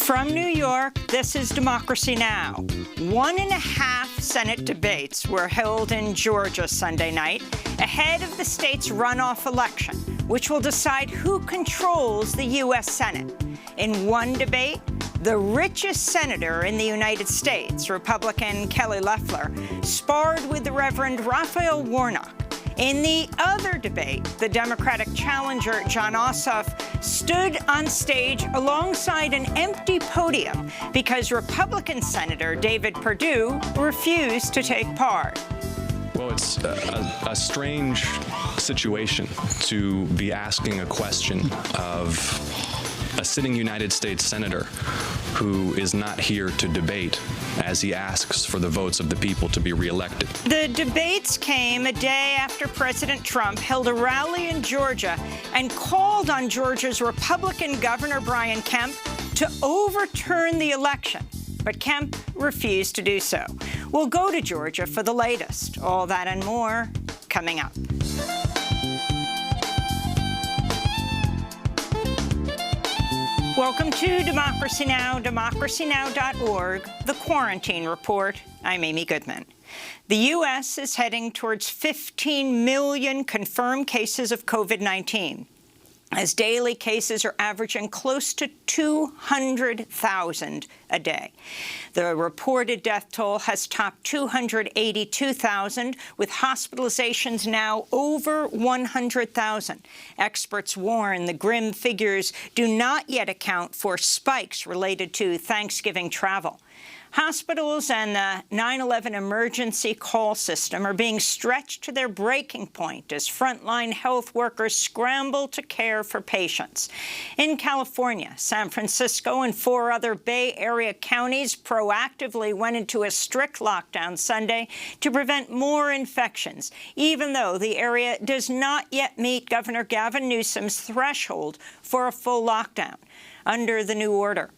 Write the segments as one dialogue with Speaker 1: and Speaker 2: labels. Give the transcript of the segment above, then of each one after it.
Speaker 1: From New York, this is Democracy Now! 1.5 Senate debates were held in Georgia Sunday night ahead of the state's runoff election, which will decide who controls the U.S. Senate. In one debate, the richest senator in the United States, Republican Kelly Loeffler, sparred with the Reverend Raphael Warnock. In the other debate, the Democratic challenger, Jon Ossoff, stood on stage alongside an empty podium because Republican Senator David Perdue refused to take part.
Speaker 2: Well, it's a strange situation to be asking a question of a sitting United States senator who is not here to debate as he asks for the votes of the people to be reelected.
Speaker 1: The debates came a day after President Trump held a rally in Georgia and called on Georgia's Republican Governor Brian Kemp to overturn the election. But Kemp refused to do so. We'll go to Georgia for the latest. All that and more coming up. Welcome to Democracy Now!, democracynow.org, The Quarantine Report. I'm Amy Goodman. The U.S. is heading towards 15 million confirmed cases of COVID-19, as daily cases are averaging close to 200,000 a day. The reported death toll has topped 282,000, with hospitalizations now over 100,000. Experts warn the grim figures do not yet account for spikes related to Thanksgiving travel. Hospitals and the 9/11 emergency call system are being stretched to their breaking point as frontline health workers scramble to care for patients. In California, San Francisco, and 4 other Bay Area counties proactively went into a strict lockdown Sunday to prevent more infections, even though the area does not yet meet Governor Gavin Newsom's threshold for a full lockdown. Under the new order,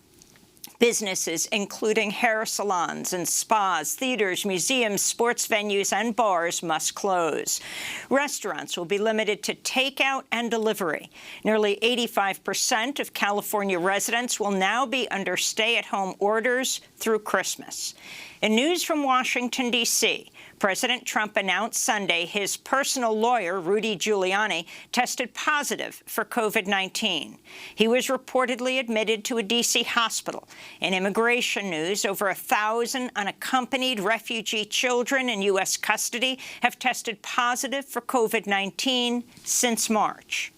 Speaker 1: businesses, including hair salons and spas, theaters, museums, sports venues, and bars, must close. Restaurants will be limited to takeout and delivery. Nearly 85% of California residents will now be under stay-at-home orders through Christmas. In news from Washington, D.C., President Trump announced Sunday his personal lawyer, Rudy Giuliani, tested positive for COVID-19. He was reportedly admitted to a D.C. hospital. In immigration news, over 1,000 unaccompanied refugee children in U.S. custody have tested positive for COVID-19 since March.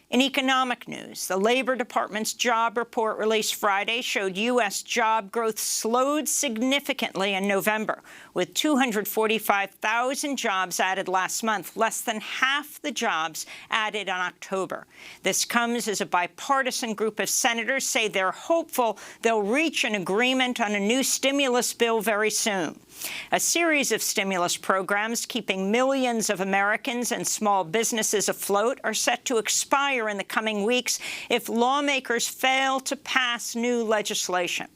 Speaker 1: In economic news, the Labor Department's job report released Friday showed U.S. job growth slowed significantly in November, with 245,000 jobs added last month, less than half the jobs added in October. This comes as a bipartisan group of senators say they're hopeful they'll reach an agreement on a new stimulus bill very soon. A series of stimulus programs keeping millions of Americans and small businesses afloat are set to expire in the coming weeks if lawmakers fail to pass new legislation.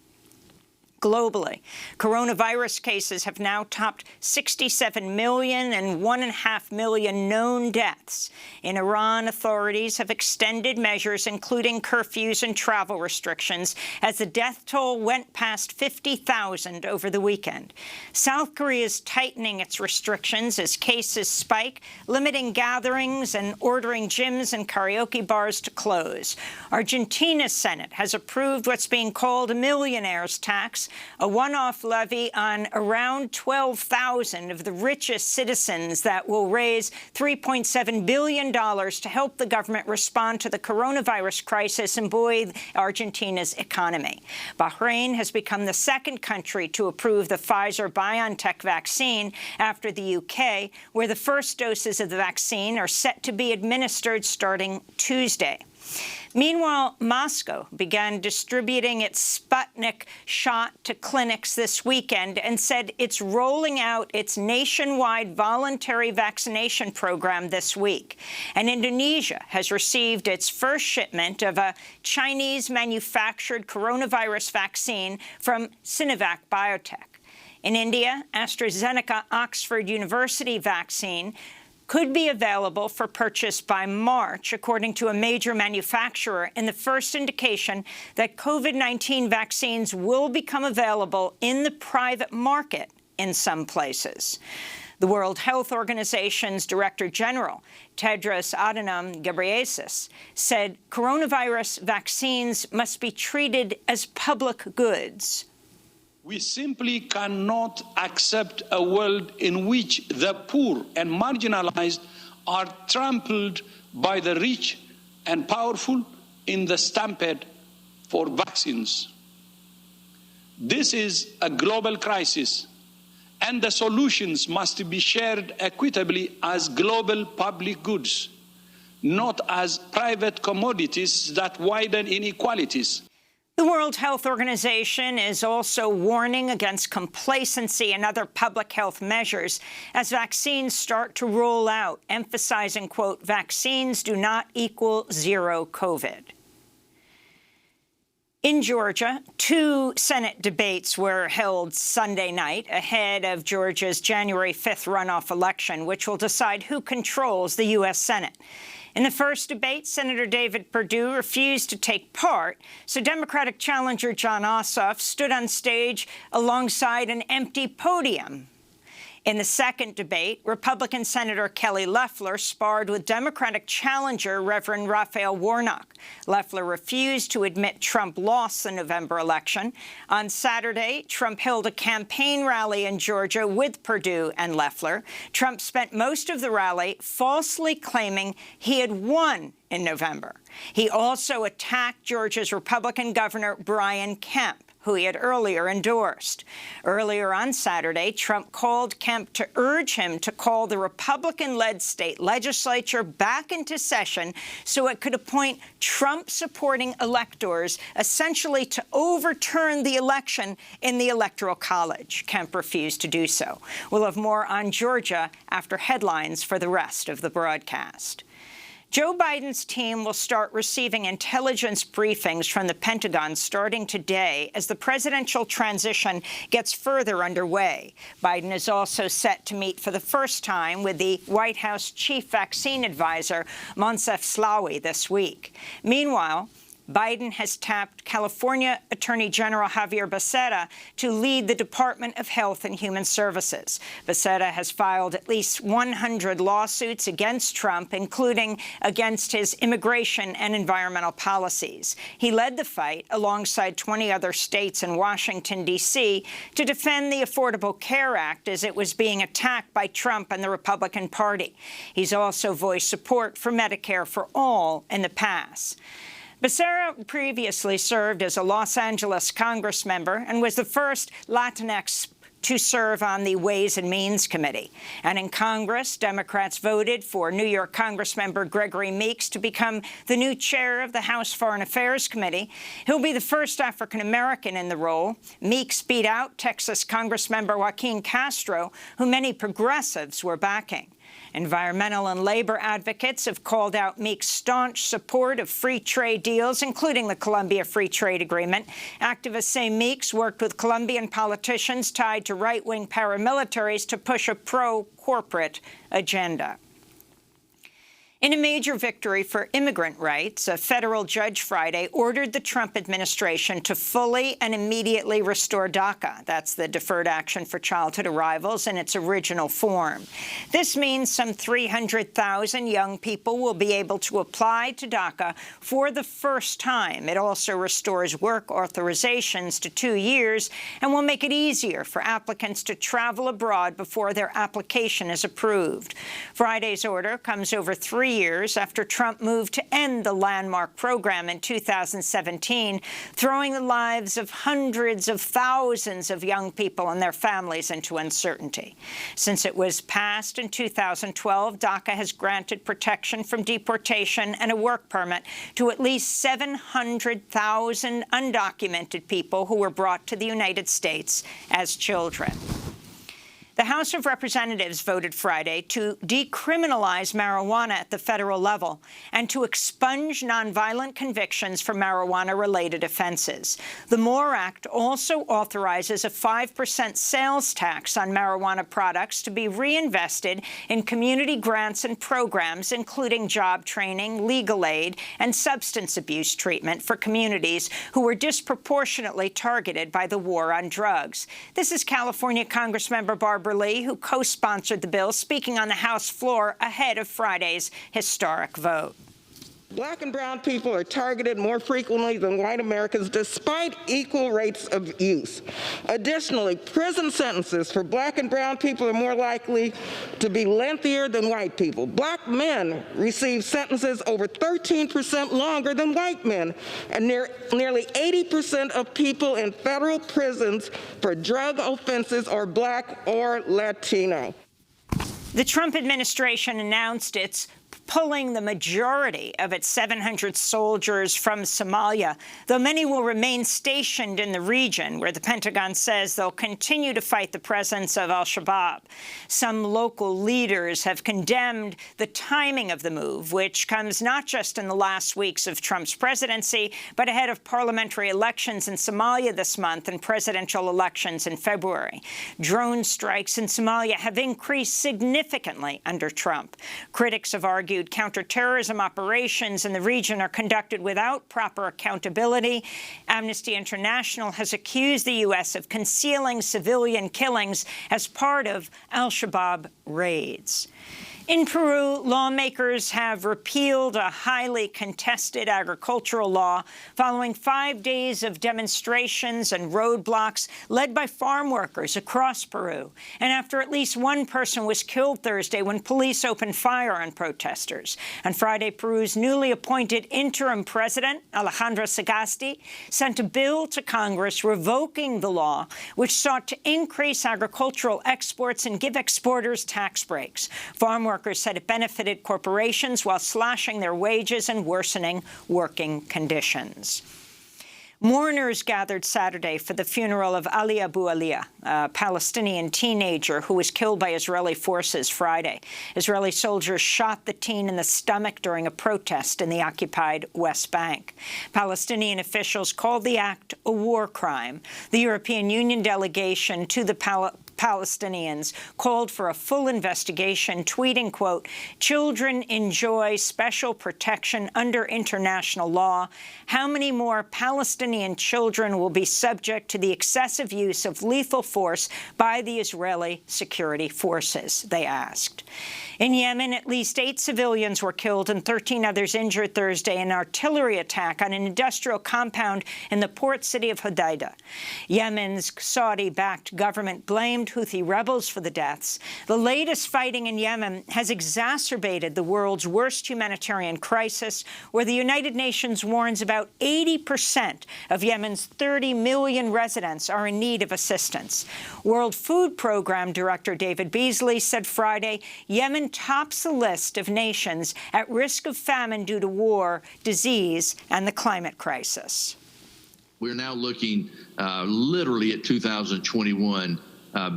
Speaker 1: Globally, coronavirus cases have now topped 67 million and 1.5 million known deaths. In Iran, authorities have extended measures, including curfews and travel restrictions, as the death toll went past 50,000 over the weekend. South Korea is tightening its restrictions as cases spike, limiting gatherings and ordering gyms and karaoke bars to close. Argentina's Senate has approved what's being called a millionaire's tax, a one-off levy on around 12,000 of the richest citizens that will raise $3.7 billion to help the government respond to the coronavirus crisis and buoy Argentina's economy. Bahrain has become the second country to approve the Pfizer-BioNTech vaccine after the UK, where the first doses of the vaccine are set to be administered starting Tuesday. Meanwhile, Moscow began distributing its Sputnik shot to clinics this weekend and said it's rolling out its nationwide voluntary vaccination program this week. And Indonesia has received its first shipment of a Chinese-manufactured coronavirus vaccine from Sinovac Biotech. In India, AstraZeneca Oxford University vaccine could be available for purchase by March, according to a major manufacturer, in the first indication that COVID-19 vaccines will become available in the private market in some places. The World Health Organization's Director General, Tedros Adhanom Ghebreyesus, said coronavirus vaccines must be treated as public goods.
Speaker 3: We simply cannot accept a world in which the poor and marginalized are trampled by the rich and powerful in the stampede for vaccines. This is a global crisis, and the solutions must be shared equitably as global public goods, not as private commodities that widen inequalities.
Speaker 1: The World Health Organization is also warning against complacency and other public health measures as vaccines start to roll out, emphasizing, quote, vaccines do not equal zero COVID. In Georgia, 2 Senate debates were held Sunday night ahead of Georgia's January 5th runoff election, which will decide who controls the U.S. Senate. In the first debate, Senator David Perdue refused to take part, so Democratic challenger Jon Ossoff stood on stage alongside an empty podium. In the second debate, Republican Senator Kelly Loeffler sparred with Democratic challenger Reverend Raphael Warnock. Loeffler refused to admit Trump lost the November election. On Saturday, Trump held a campaign rally in Georgia with Perdue and Loeffler. Trump spent most of the rally falsely claiming he had won in November. He also attacked Georgia's Republican Governor Brian Kemp, who he had earlier endorsed. Earlier on Saturday, Trump called Kemp to urge him to call the Republican-led state legislature back into session so it could appoint Trump-supporting electors, essentially to overturn the election in the Electoral College. Kemp refused to do so. We'll have more on Georgia after headlines for the rest of the broadcast. Joe Biden's team will start receiving intelligence briefings from the Pentagon starting today as the presidential transition gets further underway. Biden is also set to meet for the first time with the White House chief vaccine advisor, Moncef Slaoui, this week. Meanwhile, Biden has tapped California Attorney General Javier Becerra to lead the Department of Health and Human Services. Becerra has filed at least 100 lawsuits against Trump, including against his immigration and environmental policies. He led the fight alongside 20 other states in Washington, D.C., to defend the Affordable Care Act as it was being attacked by Trump and the Republican Party. He's also voiced support for Medicare for all in the past. Becerra previously served as a Los Angeles Congress member and was the first Latinx to serve on the Ways and Means Committee. And in Congress, Democrats voted for New York Congressmember Gregory Meeks to become the new chair of the House Foreign Affairs Committee. He'll be the first African-American in the role. Meeks beat out Texas Congressmember Joaquin Castro, who many progressives were backing. Environmental and labor advocates have called out Meeks' staunch support of free trade deals, including the Colombia Free Trade Agreement. Activists say Meeks worked with Colombian politicians tied to right-wing paramilitaries to push a pro-corporate agenda. In a major victory for immigrant rights, a federal judge Friday ordered the Trump administration to fully and immediately restore DACA. That's the Deferred Action for Childhood Arrivals in its original form. This means some 300,000 young people will be able to apply to DACA for the first time. It also restores work authorizations to 2 years and will make it easier for applicants to travel abroad before their application is approved. Friday's order comes over 3 years after Trump moved to end the landmark program in 2017, throwing the lives of hundreds of thousands of young people and their families into uncertainty. Since it was passed in 2012, DACA has granted protection from deportation and a work permit to at least 700,000 undocumented people who were brought to the United States as children. The House of Representatives voted Friday to decriminalize marijuana at the federal level and to expunge nonviolent convictions for marijuana-related offenses. The MORE Act also authorizes a 5% sales tax on marijuana products to be reinvested in community grants and programs, including job training, legal aid, and substance abuse treatment for communities who were disproportionately targeted by the war on drugs. This is California Congressmember Barbara Lee, who co-sponsored the bill, speaking on the House floor ahead of Friday's historic vote.
Speaker 4: Black and brown people are targeted more frequently than white Americans despite equal rates of use. Additionally, prison sentences for black and brown people are more likely to be lengthier than white people. Black men receive sentences over 13% longer than white men, and nearly 80% of people in federal prisons for drug offenses are black or Latino.
Speaker 1: The Trump administration announced it's pulling the majority of its 700 soldiers from Somalia, though many will remain stationed in the region, where the Pentagon says they'll continue to fight the presence of al-Shabaab. Some local leaders have condemned the timing of the move, which comes not just in the last weeks of Trump's presidency, but ahead of parliamentary elections in Somalia this month and presidential elections in February. Drone strikes in Somalia have increased significantly under Trump. Critics have argued counterterrorism operations in the region are conducted without proper accountability. Amnesty International has accused the U.S. of concealing civilian killings as part of al-Shabaab raids. In Peru, lawmakers have repealed a highly contested agricultural law following 5 days of demonstrations and roadblocks led by farm workers across Peru, and after at least one person was killed Thursday when police opened fire on protesters. On Friday, Peru's newly appointed interim president, Alejandro Sagasti, sent a bill to Congress revoking the law, which sought to increase agricultural exports and give exporters tax breaks. Farm workers said it benefited corporations while slashing their wages and worsening working conditions. Mourners gathered Saturday for the funeral of Ali Abu Alia, a Palestinian teenager who was killed by Israeli forces Friday. Israeli soldiers shot the teen in the stomach during a protest in the occupied West Bank. Palestinian officials called the act a war crime. The European Union delegation to the Palestinians called for a full investigation, tweeting, quote, "Children enjoy special protection under international law. How many more Palestinian children will be subject to the excessive use of lethal force by the Israeli security forces?" they asked. In Yemen, at least 8 civilians were killed and 13 others injured Thursday in an artillery attack on an industrial compound in the port city of Hodeidah. Yemen's Saudi-backed government blamed Houthi rebels for the deaths. The latest fighting in Yemen has exacerbated the world's worst humanitarian crisis, where the United Nations warns about 80% of Yemen's 30 million residents are in need of assistance. World Food Program Director David Beasley said Friday Yemen tops the list of nations at risk of famine due to war, disease, and the climate crisis.
Speaker 5: We're now looking literally at 2021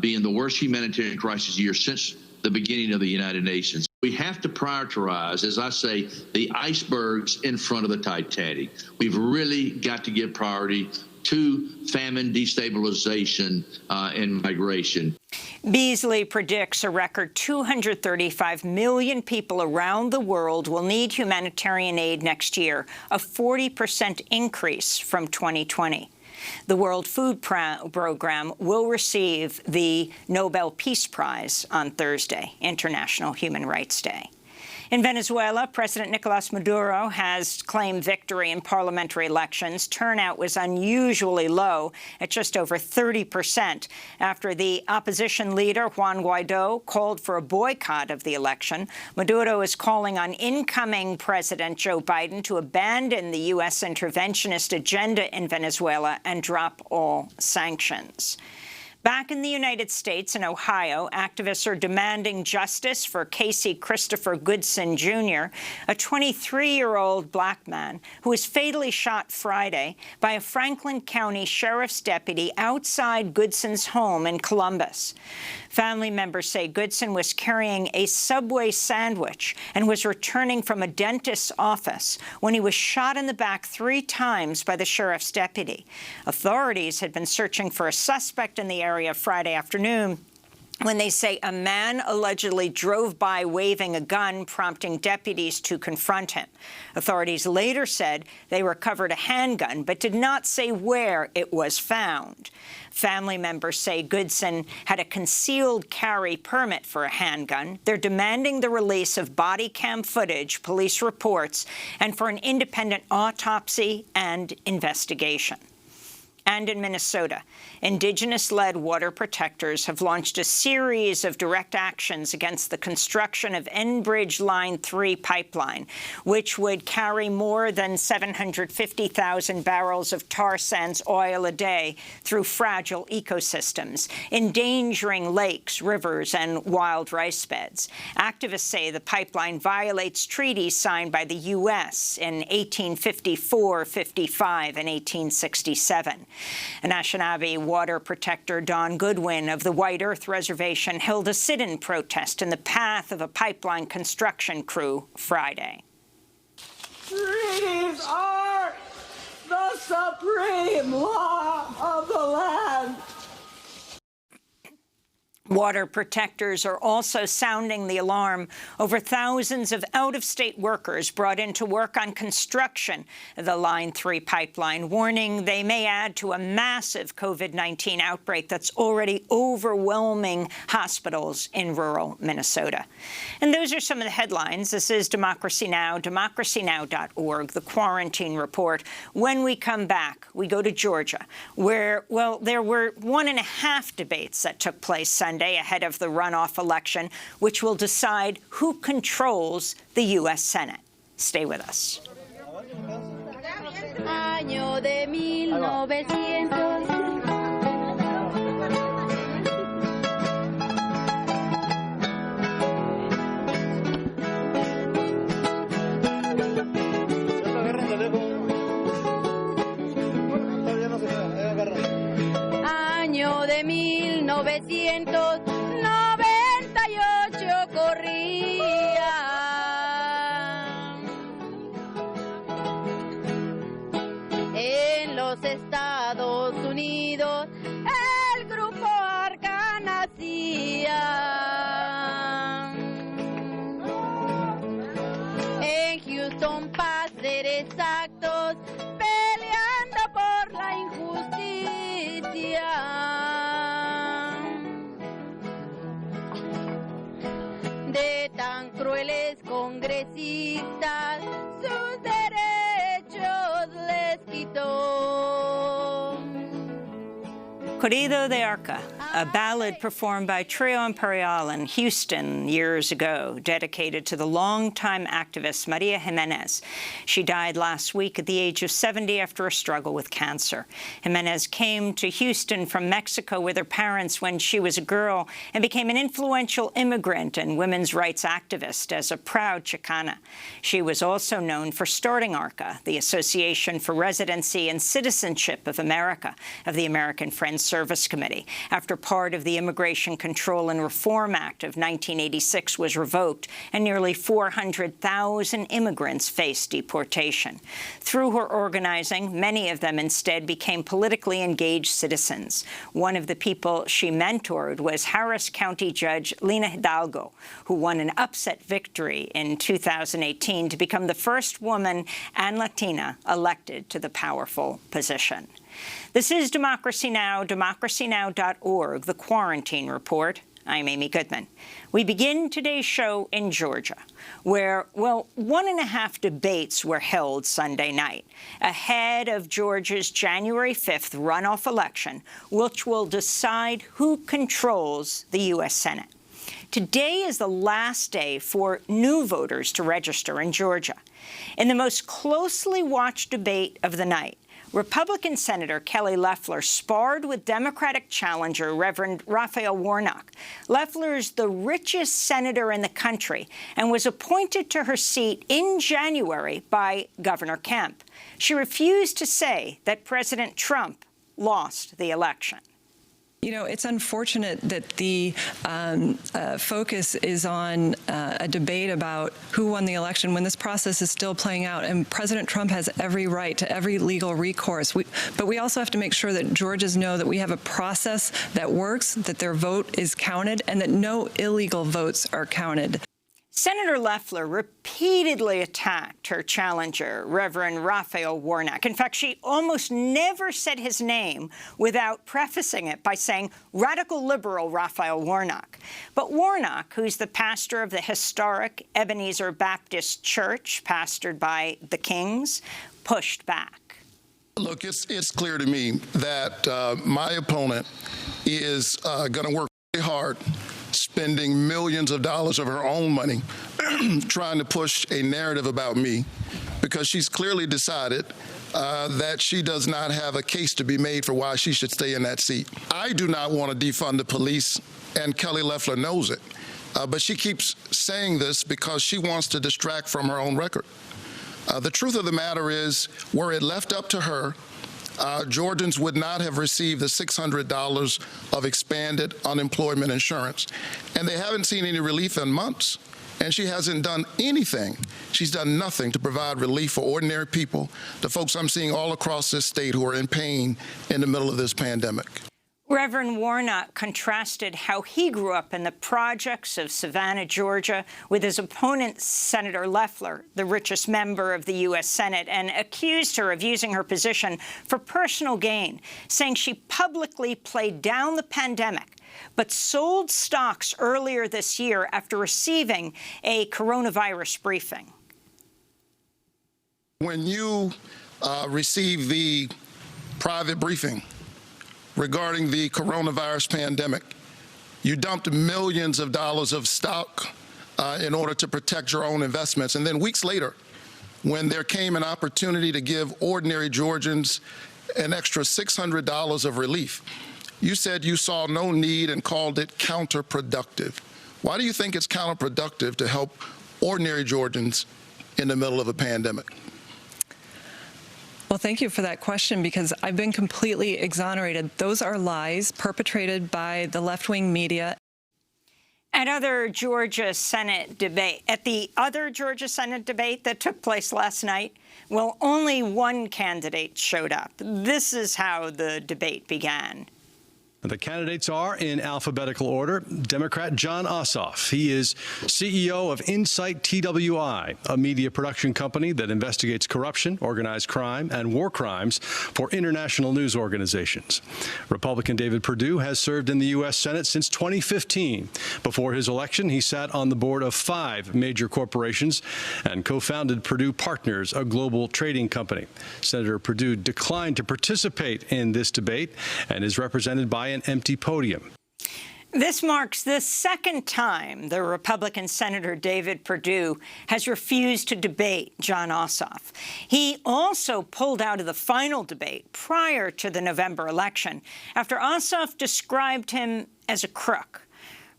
Speaker 5: being the worst humanitarian crisis year since the beginning of the United Nations. We have to prioritize, as I say, the icebergs in front of the Titanic. We've really got to give priority to famine, destabilization, and migration.
Speaker 1: Beasley predicts a record 235 million people around the world will need humanitarian aid next year, a 40% increase from 2020. The World Food Program will receive the Nobel Peace Prize on Thursday, International Human Rights Day. In Venezuela, President Nicolas Maduro has claimed victory in parliamentary elections. Turnout was unusually low at just over 30% after the opposition leader, Juan Guaido, called for a boycott of the election. Maduro is calling on incoming President Joe Biden to abandon the U.S. interventionist agenda in Venezuela and drop all sanctions. Back in the United States, in Ohio, activists are demanding justice for Casey Christopher Goodson, Jr., a 23-year-old black man who was fatally shot Friday by a Franklin County sheriff's deputy outside Goodson's home in Columbus. Family members say Goodson was carrying a Subway sandwich and was returning from a dentist's office when he was shot in the back 3 times by the sheriff's deputy. Authorities had been searching for a suspect in the area Friday afternoon when they say a man allegedly drove by waving a gun, prompting deputies to confront him. Authorities later said they recovered a handgun, but did not say where it was found. Family members say Goodson had a concealed carry permit for a handgun. They're demanding the release of body cam footage, police reports, and for an independent autopsy and investigation. And in Minnesota, Indigenous-led water protectors have launched a series of direct actions against the construction of Enbridge Line 3 pipeline, which would carry more than 750,000 barrels of tar sands oil a day through fragile ecosystems, endangering lakes, rivers, and wild rice beds. Activists say the pipeline violates treaties signed by the U.S. in 1854, 55, and 1867. Anishinaabe water protector Don Goodwin of the White Earth Reservation held a sit-in protest in the path of a pipeline construction crew Friday.
Speaker 6: Treaties are the supreme law of the land.
Speaker 1: Water protectors are also sounding the alarm over thousands of out-of-state workers brought in to work on construction of the Line 3 pipeline, warning they may add to a massive COVID-19 outbreak that's already overwhelming hospitals in rural Minnesota. And those are some of the headlines. This is Democracy Now!, DemocracyNow.org, the Quarantine Report. When we come back, we go to Georgia, where, well, there were 1.5 debates that took place Sunday ahead of the runoff election, which will decide who controls the U.S. Senate. Stay with us.
Speaker 7: Año de 1900. Año de 1998 corría. En los Estados Unidos el grupo Arca nacía. En Houston, para ser exactos, peleando por la injusticia. De tan crueles congresistas, sus derechos les quitó.
Speaker 1: Corrido de Arca, a ballad performed by Trio Imperial in Houston years ago, dedicated to the longtime activist Maria Jimenez. She died last week at the age of 70 after a struggle with cancer. Jimenez came to Houston from Mexico with her parents when she was a girl and became an influential immigrant and women's rights activist as a proud Chicana. She was also known for starting ARCA, the Association for Residency and Citizenship of America, of the American Friends Service Committee, after part of the Immigration Control and Reform Act of 1986 was revoked and nearly 400,000 immigrants faced deportation. Through her organizing, many of them instead became politically engaged citizens. One of the people she mentored was Harris County Judge Lina Hidalgo, who won an upset victory in 2018 to become the first woman and Latina elected to the powerful position. This is Democracy Now!, DemocracyNow.org, the Quarantine Report. I'm Amy Goodman. We begin today's show in Georgia, where, well, 1.5 debates were held Sunday night, ahead of Georgia's January 5th runoff election, which will decide who controls the U.S. Senate. Today is the last day for new voters to register in Georgia. In the most closely watched debate of the night, Republican Senator Kelly Loeffler sparred with Democratic challenger Reverend Raphael Warnock. Loeffler is the richest senator in the country and was appointed to her seat in January by Governor Kemp. She refused to say that President Trump lost the election.
Speaker 8: You know, it's unfortunate that the focus is on a debate about who won the election when this process is still playing out, and President Trump has every right to every legal recourse. But we also have to make sure that Georgians know that we have a process that works, that their vote is counted, and that no illegal votes are counted.
Speaker 1: Senator Loeffler repeatedly attacked her challenger, Reverend Raphael Warnock. In fact, she almost never said his name without prefacing it by saying radical liberal Raphael Warnock. But Warnock, who's the pastor of the historic Ebenezer Baptist Church, pastored by the Kings, pushed back.
Speaker 9: Look, it's clear to me that my opponent is going to work really hard, spending millions of dollars of her own money trying to push a narrative about me, because she's clearly decided that she does not have a case to be made for why she should stay in that seat. I do not want to defund the police, and Kelly Loeffler knows it. But she keeps saying this because she wants to distract from her own record. The truth of the matter is, were it left up to her, Georgians would not have received the $600 of expanded unemployment insurance. And they haven't seen any relief in months. And she hasn't done anything. She's done nothing to provide relief for ordinary people, the folks I'm seeing all across this state who are in pain in the middle of this pandemic.
Speaker 1: Reverend Warnock contrasted how he grew up in the projects of Savannah, Georgia, with his opponent, Senator Loeffler, the richest member of the U.S. Senate, and accused her of using her position for personal gain, saying she publicly played down the pandemic, but sold stocks earlier this year after receiving a coronavirus briefing.
Speaker 9: When you receive the private briefing regarding the coronavirus pandemic, you dumped millions of dollars of stock in order to protect your own investments. And then weeks later, when there came an opportunity to give ordinary Georgians an extra $600 of relief, you said you saw no need and called it counterproductive. Why do you think it's counterproductive to help ordinary Georgians in the middle of a pandemic?
Speaker 8: Well, thank you for that question, because I've been completely exonerated. Those are lies perpetrated by the left-wing media.
Speaker 1: At the other Georgia Senate debate that took place last night, well, only one candidate showed up. This is how the debate began.
Speaker 10: The candidates are in alphabetical order. Democrat Jon Ossoff. He is CEO of Insight TWI, a media production company that investigates corruption, organized crime, and war crimes for international news organizations. Republican David Perdue has served in the U.S. Senate since 2015. Before his election, he sat on the board of 5 major corporations and co-founded Perdue Partners, a global trading company. Senator Perdue declined to participate in this debate and is represented by an empty podium.
Speaker 1: This marks the second time the Republican Senator David Perdue has refused to debate Jon Ossoff. He also pulled out of the final debate prior to the November election after Ossoff described him as a crook.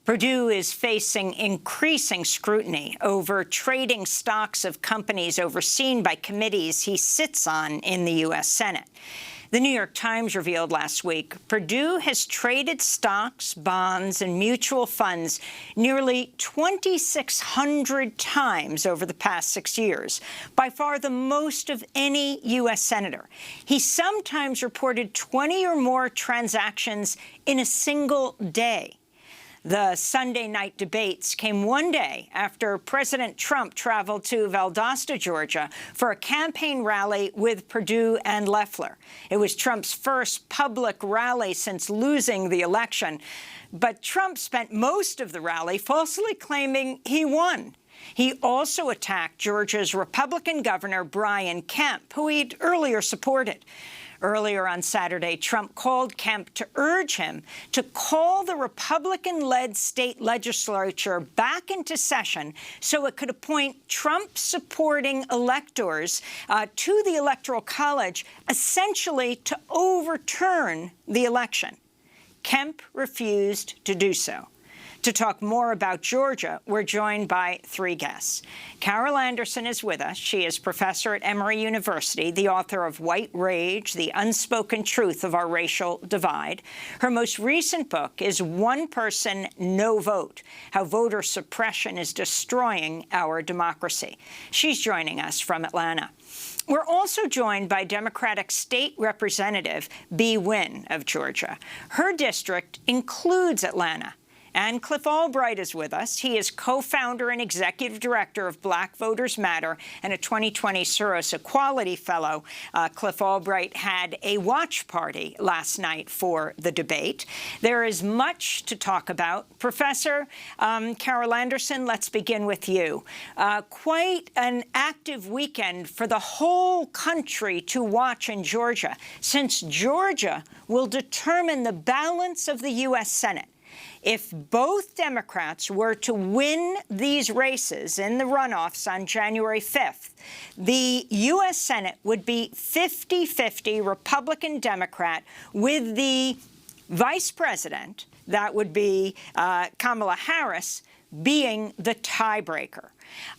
Speaker 1: Perdue is facing increasing scrutiny over trading stocks of companies overseen by committees he sits on in the U.S. Senate. The New York Times revealed last week Perdue has traded stocks, bonds, and mutual funds nearly 2,600 times over the past 6 years, by far the most of any U.S. senator. He sometimes reported 20 or more transactions in a single day. The Sunday night debates came one day after President Trump traveled to Valdosta, Georgia, for a campaign rally with Perdue and Loeffler. It was Trump's first public rally since losing the election, but Trump spent most of the rally falsely claiming he won. He also attacked Georgia's Republican Governor Brian Kemp, who he'd earlier supported. Earlier on Saturday, Trump called Kemp to urge him to call the Republican-led state legislature back into session so it could appoint Trump-supporting electors to the Electoral College, essentially to overturn the election. Kemp refused to do so. To talk more about Georgia, we're joined by three guests. Carol Anderson is with us. She is professor at Emory University, the author of White Rage, The Unspoken Truth of Our Racial Divide. Her most recent book is One Person, No Vote, How Voter Suppression is Destroying Our Democracy. She's joining us from Atlanta. We're also joined by Democratic State Representative Bee Nguyen of Georgia. Her district includes Atlanta. And Cliff Albright is with us. He is co-founder and executive director of Black Voters Matter and a 2020 Soros Equality Fellow. Cliff Albright had a watch party last night for the debate. There is much to talk about. Professor Carol Anderson, let's begin with you. Quite an active weekend for the whole country to watch in Georgia, since Georgia will determine the balance of the U.S. Senate. If both Democrats were to win these races in the runoffs on January 5th, the U.S. Senate would be 50-50 Republican-Democrat, with the vice president, that would be Kamala Harris, being the tiebreaker.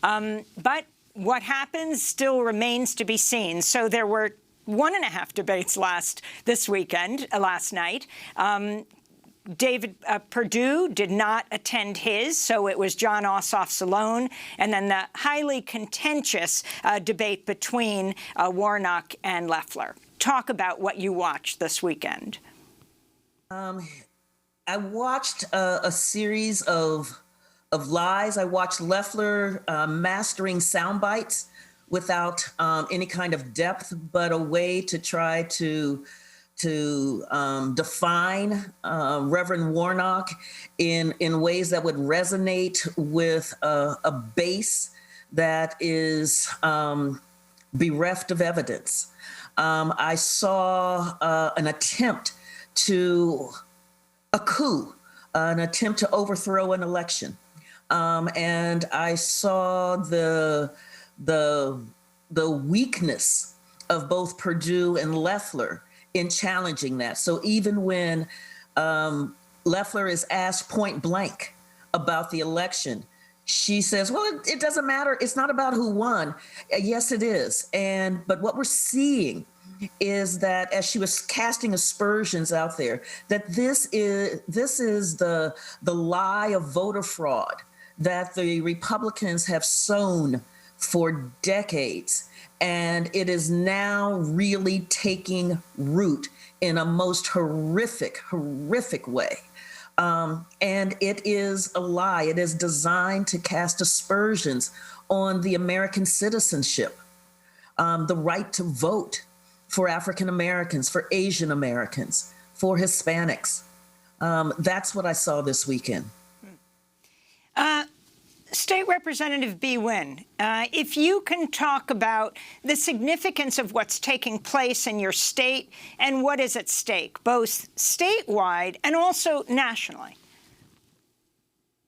Speaker 1: But what happens still remains to be seen. So there were 1.5 debates last night. David Perdue did not attend his, so it was Jon Ossoff's alone, and then the highly contentious debate between Warnock and Loeffler. Talk about what you watched this weekend.
Speaker 11: I watched a series of lies. I watched Loeffler mastering sound bites without any kind of depth, but a way to try to define Reverend Warnock in ways that would resonate with a base that is bereft of evidence. I saw an attempt to a coup, an attempt to overthrow an election, and I saw the weakness of both Perdue and Loeffler in challenging that. So even when Loeffler is asked point blank about the election, she says, well, it doesn't matter. It's not about who won. Yes, it is. But what we're seeing is that as she was casting aspersions out there, that this is the lie of voter fraud that the Republicans have sown for decades. And it is now really taking root in a most horrific way. And it is a lie. It is designed to cast aspersions on the American citizenship, the right to vote for African Americans, for Asian Americans, for Hispanics. That's what I saw this weekend.
Speaker 1: State Representative Bee Nguyen, if you can talk about the significance of what's taking place in your state and what is at stake, both statewide and also nationally.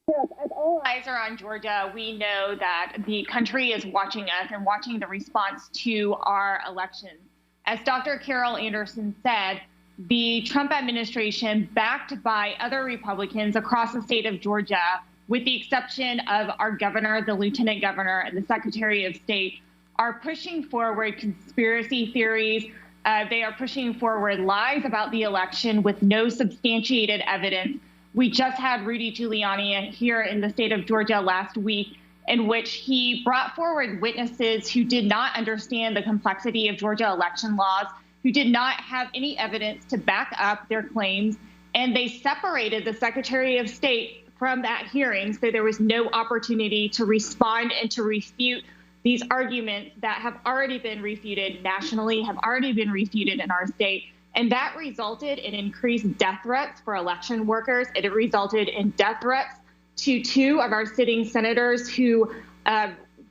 Speaker 12: Yes, as all eyes are on Georgia, we know that the country is watching us and watching the response to our elections. As Dr. Carol Anderson said, the Trump administration, backed by other Republicans across the state of Georgia, with the exception of our governor, the lieutenant governor, and the secretary of state, are pushing forward conspiracy theories. They are pushing forward lies about the election with no substantiated evidence. We just had Rudy Giuliani here in the state of Georgia last week, in which he brought forward witnesses who did not understand the complexity of Georgia election laws, who did not have any evidence to back up their claims, and they separated the secretary of state from that hearing, so there was no opportunity to respond and to refute these arguments that have already been refuted nationally, have already been refuted in our state. And that resulted in increased death threats for election workers. It resulted in death threats to two of our sitting senators who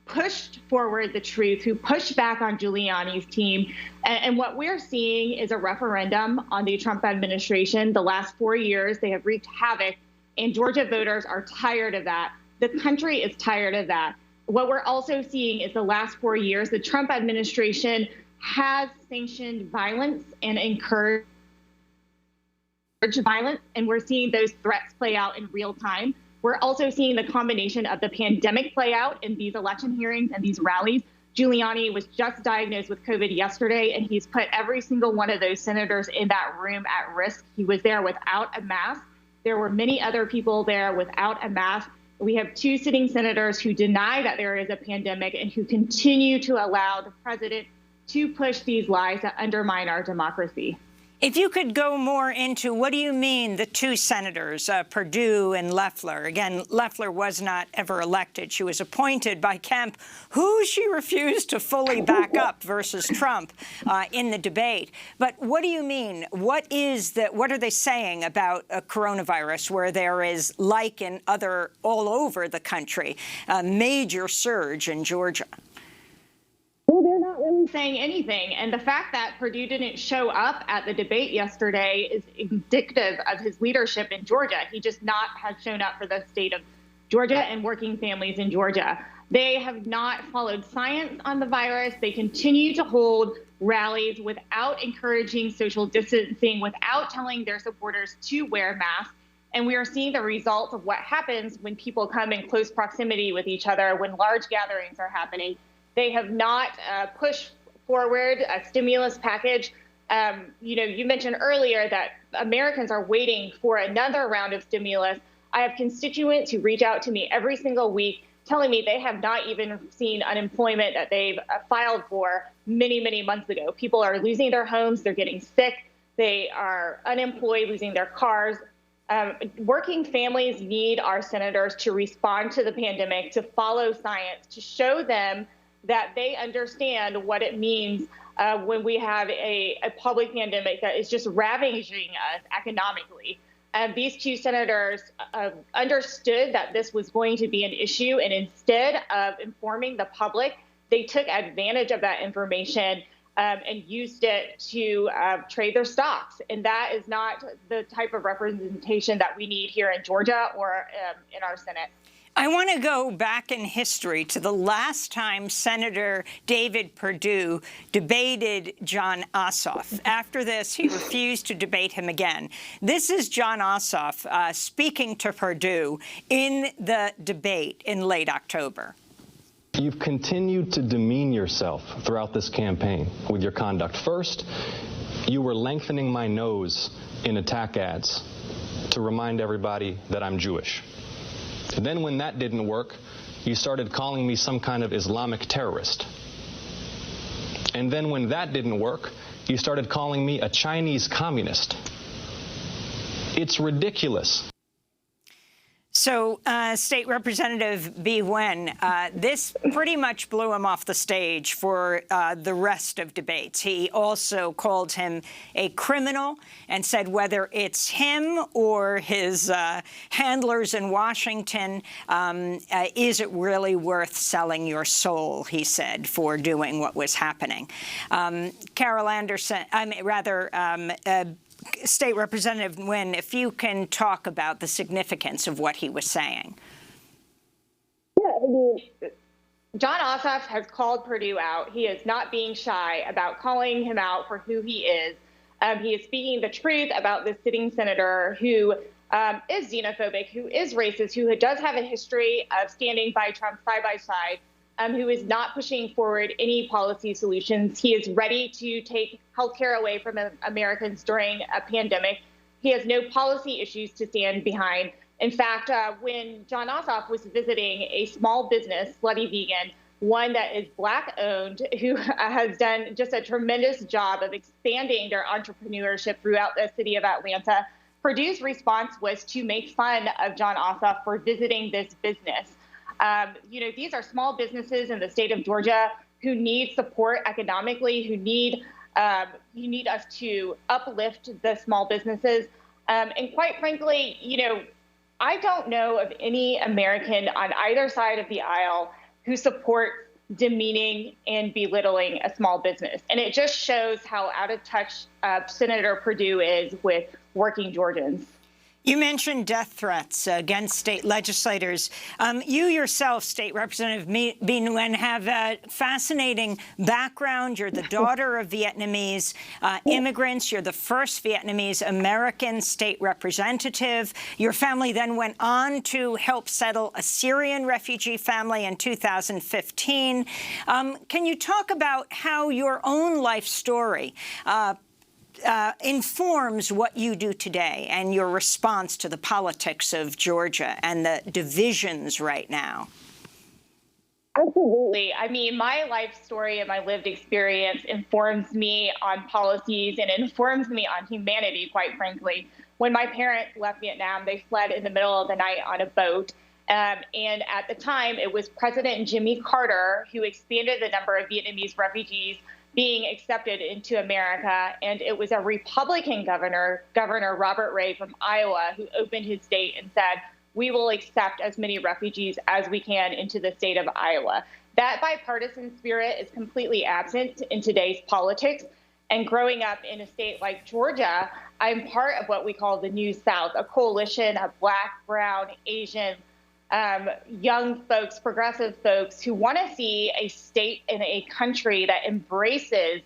Speaker 12: pushed forward the truth, who pushed back on Giuliani's team. And what we're seeing is a referendum on the Trump administration. The last 4 years, they have wreaked havoc, and Georgia voters are tired of that. The country is tired of that. What we're also seeing is the last 4 years, the Trump administration has sanctioned violence and encouraged violence, and we're seeing those threats play out in real time. We're also seeing the combination of the pandemic play out in these election hearings and these rallies. Giuliani was just diagnosed with COVID yesterday, and he's put every single one of those senators in that room at risk. He was there without a mask. There were many other people there without a mask. We have 2 sitting senators who deny that there is a pandemic and who continue to allow the president to push these lies that undermine our democracy.
Speaker 1: If you could go more into what do you mean the 2 senators, Perdue and Loeffler. Again, Loeffler was not ever elected. She was appointed by Kemp, who she refused to fully back up versus Trump in the debate. But what do you mean? What are they saying about a coronavirus where there is, like in all over the country, a major surge in Georgia?
Speaker 12: Well, they're not really saying anything. And the fact that Perdue didn't show up at the debate yesterday is indicative of his leadership in Georgia. He just has shown up for the state of Georgia and working families in Georgia. They have not followed science on the virus. They continue to hold rallies without encouraging social distancing, without telling their supporters to wear masks. And we are seeing the results of what happens when people come in close proximity with each other, when large gatherings are happening. They have not pushed forward a stimulus package. You mentioned earlier that Americans are waiting for another round of stimulus. I have constituents who reach out to me every single week telling me they have not even seen unemployment that they've filed for many, many months ago. People are losing their homes. They're getting sick. They are unemployed, losing their cars. Working families need our senators to respond to the pandemic, to follow science, to show them that they understand what it means when we have a public pandemic that is just ravaging us economically. These 2 senators understood that this was going to be an issue, and instead of informing the public, they took advantage of that information and used it to trade their stocks. And that is not the type of representation that we need here in Georgia or in our Senate.
Speaker 1: I want to go back in history to the last time Senator David Perdue debated Jon Ossoff. After this, he refused to debate him again. This is Jon Ossoff speaking to Perdue in the debate in late October.
Speaker 2: You've continued to demean yourself throughout this campaign with your conduct. First, you were lengthening my nose in attack ads to remind everybody that I'm Jewish. And then when that didn't work, you started calling me some kind of Islamic terrorist. And then when that didn't work, you started calling me a Chinese communist. It's ridiculous.
Speaker 1: So, State Representative B. Wen, this pretty much blew him off the stage for the rest of debates. He also called him a criminal and said whether it's him or his handlers in Washington, is it really worth selling your soul, he said, for doing what was happening. Carol Anderson, State Representative Nguyen, if you can talk about the significance of what he was saying.
Speaker 12: Yeah, I mean, Jon Ossoff has called Perdue out. He is not being shy about calling him out for who he is. He is speaking the truth about this sitting senator who is xenophobic, who is racist, who does have a history of standing by Trump side by side, who is not pushing forward any policy solutions. He is ready to take healthcare away from Americans during a pandemic. He has no policy issues to stand behind. In fact, when Jon Ossoff was visiting a small business, Slutty Vegan, one that is Black-owned, who has done just a tremendous job of expanding their entrepreneurship throughout the city of Atlanta, Perdue's response was to make fun of Jon Ossoff for visiting this business. These are small businesses in the state of Georgia who need support economically, who need us to uplift the small businesses. And quite frankly, I don't know of any American on either side of the aisle who supports demeaning and belittling a small business. And it just shows how out of touch Senator Perdue is with working Georgians.
Speaker 1: You mentioned death threats against state legislators. You yourself, State Representative Binh Nguyen, have a fascinating background. You're the daughter of Vietnamese immigrants. You're the first Vietnamese American state representative. Your family then went on to help settle a Syrian refugee family in 2015. Can you talk about how your own life story informs what you do today and your response to the politics of Georgia and the divisions right now?
Speaker 12: Absolutely. I mean, my life story and my lived experience informs me on policies and informs me on humanity, quite frankly. When my parents left Vietnam, they fled in the middle of the night on a boat. And at the time, it was President Jimmy Carter who expanded the number of Vietnamese refugees being accepted into America. And it was a Republican governor, Governor Robert Ray from Iowa, who opened his state and said, we will accept as many refugees as we can into the state of Iowa. That bipartisan spirit is completely absent in today's politics. And growing up in a state like Georgia, I'm part of what we call the New South, a coalition of Black, brown, Asian, young folks, progressive folks who want to see a state and a country that embraces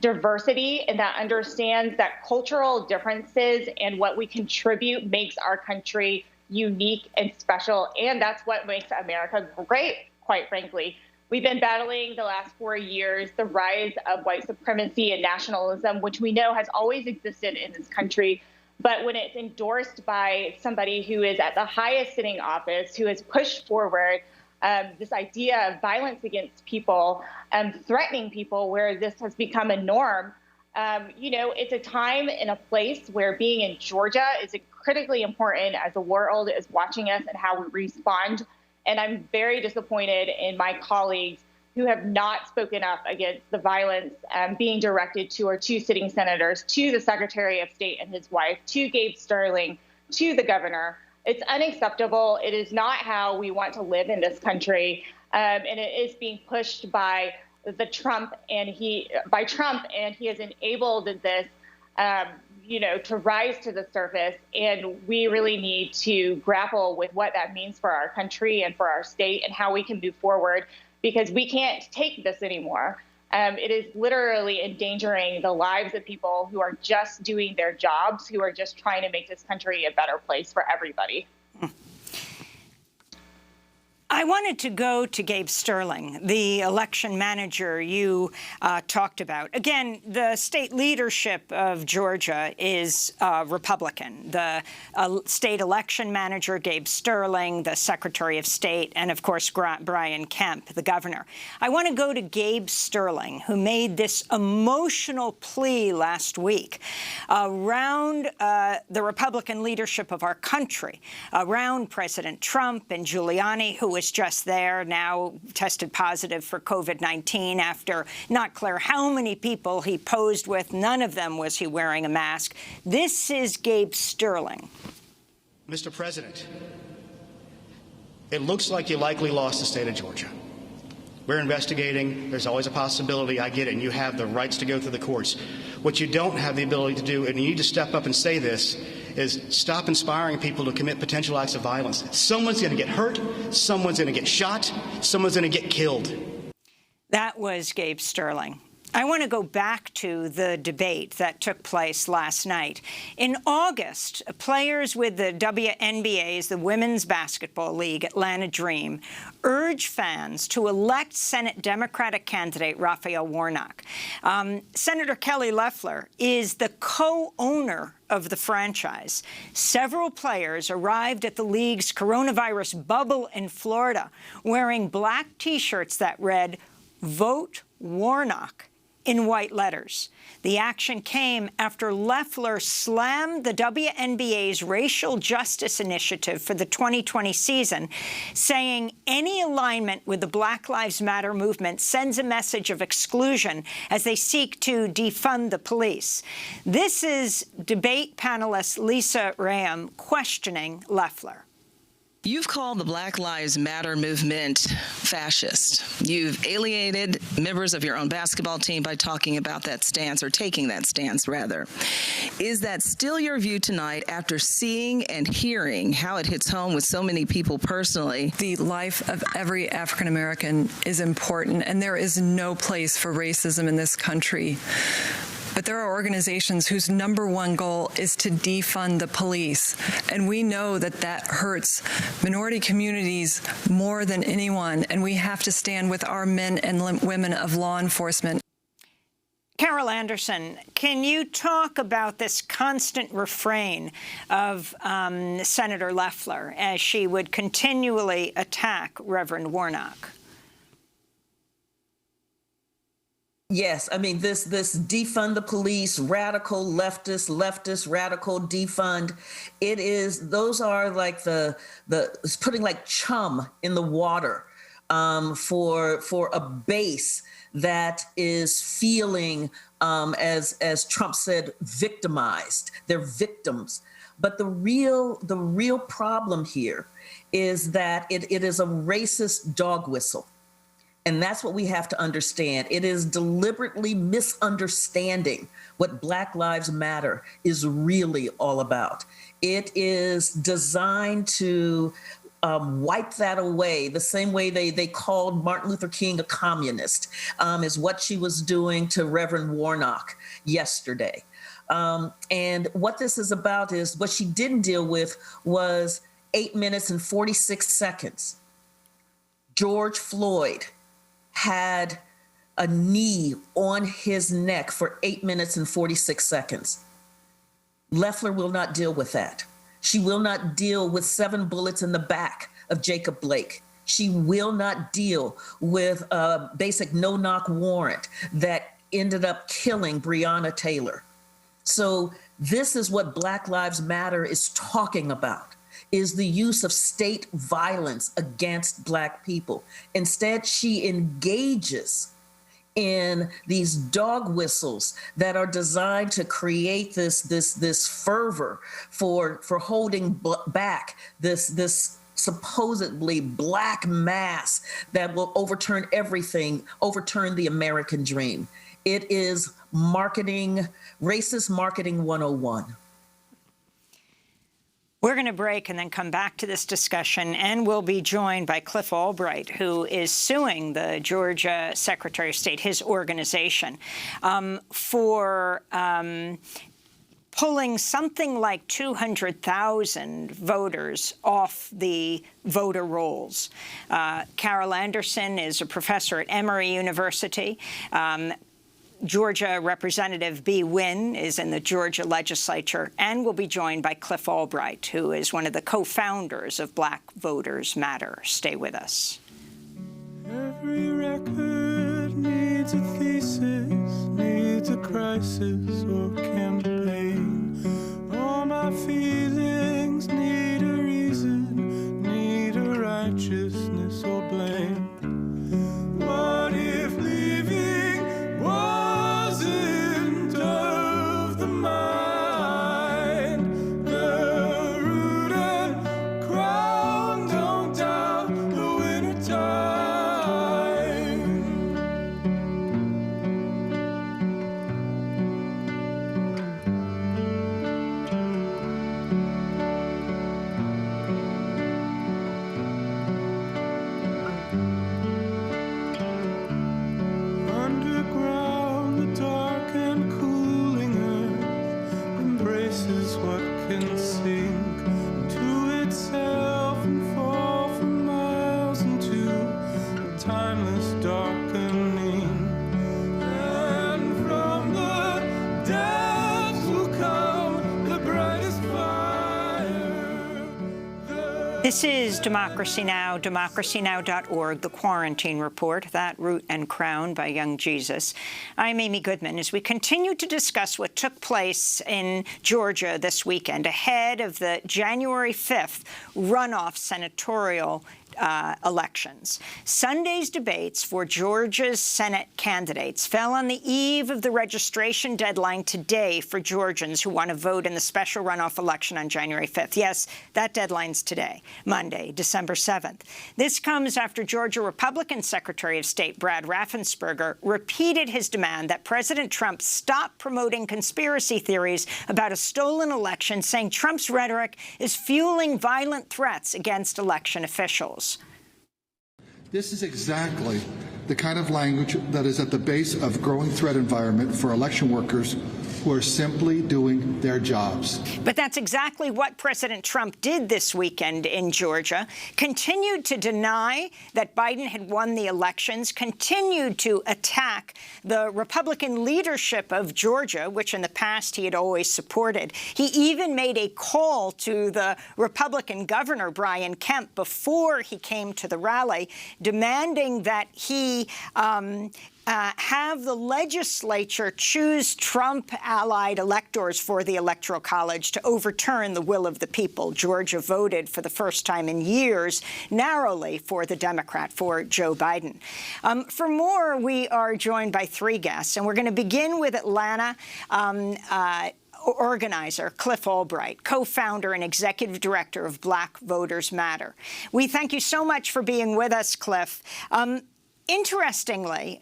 Speaker 12: diversity and that understands that cultural differences and what we contribute makes our country unique and special. And that's what makes America great, quite frankly. We've been battling the last 4 years the rise of white supremacy and nationalism, which we know has always existed in this country. But when it's endorsed by somebody who is at the highest sitting office, who has pushed forward this idea of violence against people, threatening people, where this has become a norm, it's a time and a place where being in Georgia is critically important as the world is watching us and how we respond. And I'm very disappointed in my colleagues who have not spoken up against the violence being directed to our two sitting senators, to the Secretary of State and his wife, to Gabe Sterling, to the governor. It's unacceptable. It is not how we want to live in this country. And it is being pushed by Trump, and he has enabled this, to rise to the surface. And we really need to grapple with what that means for our country and for our state and how we can move forward, because we can't take this anymore. It is literally endangering the lives of people who are just doing their jobs, who are just trying to make this country a better place for everybody.
Speaker 1: I wanted to go to Gabe Sterling, the election manager you talked about. Again, the state leadership of Georgia is Republican. The state election manager, Gabe Sterling, the Secretary of State, and, of course, Brian Kemp, the governor. I want to go to Gabe Sterling, who made this emotional plea last week around the Republican leadership of our country, around President Trump and Giuliani, who was just there, now tested positive for COVID-19 after not clear how many people he posed with. None of them was he wearing a mask. This is Gabe Sterling.
Speaker 13: Mr. President, it looks like you likely lost the state of Georgia. We're investigating. There's always a possibility. I get it. And you have the rights to go through the courts. What you don't have the ability to do, and you need to step up and say this, is stop inspiring people to commit potential acts of violence. Someone's going to get hurt. Someone's going to get shot. Someone's going to get killed. That was Gabe Sterling.
Speaker 1: I want to go back to the debate that took place last night. In August, players with the WNBA's, the Women's Basketball League, Atlanta Dream, urged fans to elect Senate Democratic candidate Raphael Warnock. Senator Kelly Loeffler is the co-owner of the franchise. Several players arrived at the league's coronavirus bubble in Florida wearing black T-shirts that read, "Vote Warnock," in white letters. The action came after Loeffler slammed the WNBA's Racial Justice Initiative for the 2020 season, saying any alignment with the Black Lives Matter movement sends a message of exclusion as they seek to defund the police. This is debate panelist Lisa Graham questioning Loeffler.
Speaker 14: You've called the Black Lives Matter movement fascist. You've alienated members of your own basketball team by talking about that stance, or taking that stance, rather. Is that still your view tonight after seeing and hearing how it hits home with so many people personally?
Speaker 8: The life of every African American is important, and there is no place for racism in this country. But there are organizations whose number one goal is to defund the police. And we know that that hurts minority communities more than anyone. And we have to stand with our men and women of law enforcement.
Speaker 1: Carol Anderson, can you talk about this constant refrain of Senator Loeffler as she would continually attack Reverend Warnock?
Speaker 11: Yes, I mean, this defund the police, radical leftist, radical defund, those are like it's putting like chum in the water for a base that is feeling, as Trump said, victimized. They're victims. But the real problem here is that it is a racist dog whistle. And that's what we have to understand. It is deliberately misunderstanding what Black Lives Matter is really all about. It is designed to wipe that away, the same way they called Martin Luther King a communist, is what she was doing to Reverend Warnock yesterday. And what this is about is what she didn't deal with was 8 minutes and 46 seconds. George Floyd had a knee on his neck for 8 minutes and 46 seconds. Loeffler will not deal with that. She will not deal with 7 bullets in the back of Jacob Blake. She will not deal with a basic no-knock warrant that ended up killing Breonna Taylor. So this is what Black Lives Matter is talking about, is the use of state violence against Black people. Instead, she engages in these dog whistles that are designed to create this fervor for holding back this supposedly Black mass that will overturn everything, overturn the American dream. It is marketing, racist marketing 101.
Speaker 1: We're going to break and then come back to this discussion, and we'll be joined by Cliff Albright, who is suing the Georgia Secretary of State, his organization, for pulling something like 200,000 voters off the voter rolls. Carol Anderson is a professor at Emory University. Georgia Representative Bee Wynn is in the Georgia legislature, and will be joined by Cliff Albright, who is one of the co-founders of Black Voters Matter. Stay with us.
Speaker 15: Every record needs a thesis, needs a crisis or campaign. All my feelings need a reason, need a righteousness or blame. What if leaving wasn't of the mind? The root and crown don't doubt the winter time. Underground, the dark and cooling earth embraces what can sink into itself and fall for miles into a timeless darkening. And from the depths will come the brightest fire.
Speaker 1: This is Democracy Now!, democracynow.org, The Quarantine Report, That Root and Crown by Young Jesus. I'm Amy Goodman as we continue to discuss what took place in Georgia this weekend ahead of the January 5th runoff senatorial elections. Sunday's debates for Georgia's Senate candidates fell on the eve of the registration deadline today for Georgians who want to vote in the special runoff election on January 5th. Yes, that deadline's today. Monday, December 7th. This comes after Georgia Republican Secretary of State Brad Raffensperger repeated his demand that President Trump stop promoting conspiracy theories about a stolen election, saying Trump's rhetoric is fueling violent threats against election officials.
Speaker 16: This is exactly the kind of language that is at the base of growing threat environment for election workers who are simply doing their jobs.
Speaker 1: But that's exactly what President Trump did this weekend in Georgia, continued to deny that Biden had won the elections, continued to attack the Republican leadership of Georgia, which in the past he had always supported. He even made a call to the Republican governor, Brian Kemp, before he came to the rally, demanding that he have the legislature choose Trump-allied electors for the Electoral College to overturn the will of the people. Georgia voted for the first time in years narrowly for the Democrat, for Joe Biden. For more, we are joined by three guests, and we're going to begin with Atlanta organizer Cliff Albright, co-founder and executive director of Black Voters Matter. We thank you so much for being with us, Cliff. Interestingly,